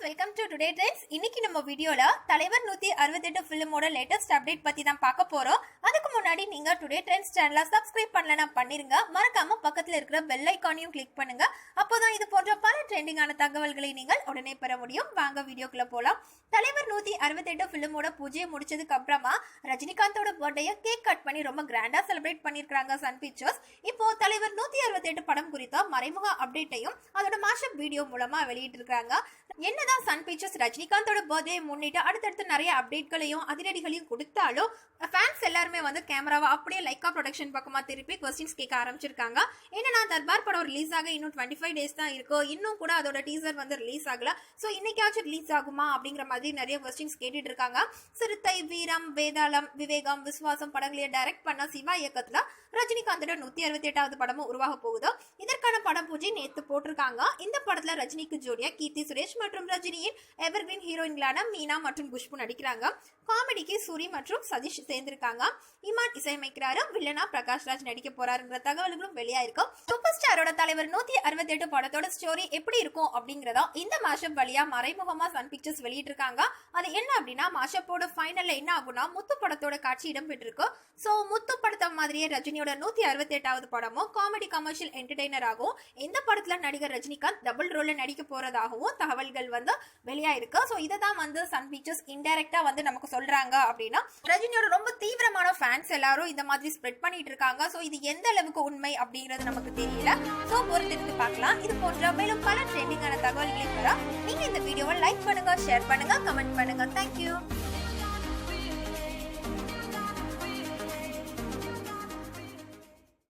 Welcome to today trends. இன்னைக்கு நம்ம வீடியோல தலைவர் 168 ஃபிலிமோட லேட்டஸ்ட் அப்டேட் பத்தி தான் பார்க்க போறோம். அதுக்கு முன்னாடி நீங்க டுடே ட்ரெண்ட்ஸ் சேனலை சப்ஸ்கிரைப் பண்ணலனா பண்ணிருங்க. மறக்காம பக்கத்துல இருக்கிற பெல் ஐகானையும் கிளிக் பண்ணுங்க. அப்போதான் இது போன்ற பல ட்ரெண்டிங்கான தகவல்களை நீங்கள் உடனே பெற முடியும். வாங்க வீடியோக்குள்ள போலாம். தலைவர் 168 ஃபிலிமோட பூஜையை முடிச்சதுக்கு அப்புறமா ரஜினிகாந்தோட பர்த்டேயை கேக் கட் பண்ணி ரொம்ப கிராண்டா செலிப்ரேட் பண்ணிருக்காங்க சன் பிக்சர்ஸ். இப்போ தலைவர் 168 படம் குறித்த மறைமுக அப்டேட்டையும் அதோட மாஷப் வீடியோ மூலமா வெளியிட்டு இருக்காங்க. என்னதான் சன் பிக்சர்ஸ் ரஜினிகாந்தோட பர்த்டே முன்னிட்டு அடுத்தடுத்து நிறைய அப்டேட்களையும் அதிரடிகளையும் கொடுத்தாலும் ஃபேன்ஸ் எல்லாருமே வந்து கேமராவை அப்படியே லைக்கா ப்ரொடக்ஷன் பக்கமா திருப்பி கொஸ்டின்ஸ் கேட்க ஆரம்பிச்சிருக்காங்க. என்னன்னா தர்பார் படம் ரிலீஸ் ஆக இன்னும் 25 டேஸ் தான் இருக்கு, இன்னும் கூட அதோட டீசர் வந்து ரிலீஸ் ஆகல, சோ இன்னைக்காச்சும் ரிலீஸ் ஆகுமா அப்படிங்கிற மாதிரி நிறைய கொஸ்டின்ஸ் கேட்டுட்டு இருக்காங்க. சிறுத்தை, வீரம், வேதாளம், விவேகம், விஸ்வாசம் படங்களை டைரக்ட் பண்ண சிவா இயக்கத்துல ரஜினிகாந்தோட 168வது படமும் உருவாக போகுது. இதற்கான படம் பூஜை நேத்து போட்டிருக்காங்க. இந்த படத்துல ரஜினிக்கு ஜோடியா கீர்த்தி சுரேஷ் மற்றும் ரஜினியின் எவர்கிரீன் ஹீரோயின்களான மீனா மற்றும் குஷ்பு நடிக்கிறாங்க. காமெடிக்கு சூரி மற்றும் சதீஷ் சேர்ந்திருக்காங்க. இமான் இசையமைக்கிறாரு. வில்லனா பிரகாஷ் ராஜ் நடிக்க போறாருங்கிற தகவல்களும் வெளியாயிருக்கும். சூப்பர் ஸ்டாரோட தலைவர் 168 படத்தோட ஸ்டோரி எப்படி இருக்கும் அப்படிங்கறத இந்த மாஷப் வழியா மறைமுகமா சன் பிக்சர்ஸ் வெளியிட்டு இருக்காங்க. அது என்ன அப்படின்னா, மாஷப்போட ஃபைனல்ல என்ன ஆகும்னா முத்து படத்தோட காட்சி இடம்பெற்றிருக்கு. சோ முத்து படத்த மாதிரியே ரஜினியோட 168வது படமும் காமெடி கமர்ஷியல் என்டர்டெய்னர் ஆகும். இந்த படத்துல நடிகர் ரஜினிகாந்த் டபுள் ரோல்ல நடிக்க போறதாகவும் தகவல்கள் வந்து வெளியாயிருக்கு. சோ இததான் வந்து சன் பிக்சர்ஸ் இன்டைரக்டா வந்து நமக்கு சொல்றாங்க. அப்படின்னா ரஜினியோட ரொம்ப தீவிரமான ஃபேன்ஸ் எல்லாரும் இந்த மாதிரி ஸ்ப்ரெட் பண்ணிட்டு இருக்காங்க. சோ இது எந்த அளவுக்கு உண்மை அப்படிங்கிறது நமக்கு தெரியல. சோ பொறுத்திருந்து பார்க்கலாம். இது போன்ற மேலும் பல ட்ரெண்டிங்கான தகவல்களை பெற நீங்க இந்த வீடியோவை லைக் பண்ணுங்க, ஷேர் பண்ணுங்க, கமெண்ட் பண்ணுங்க. தேங்க்யூ.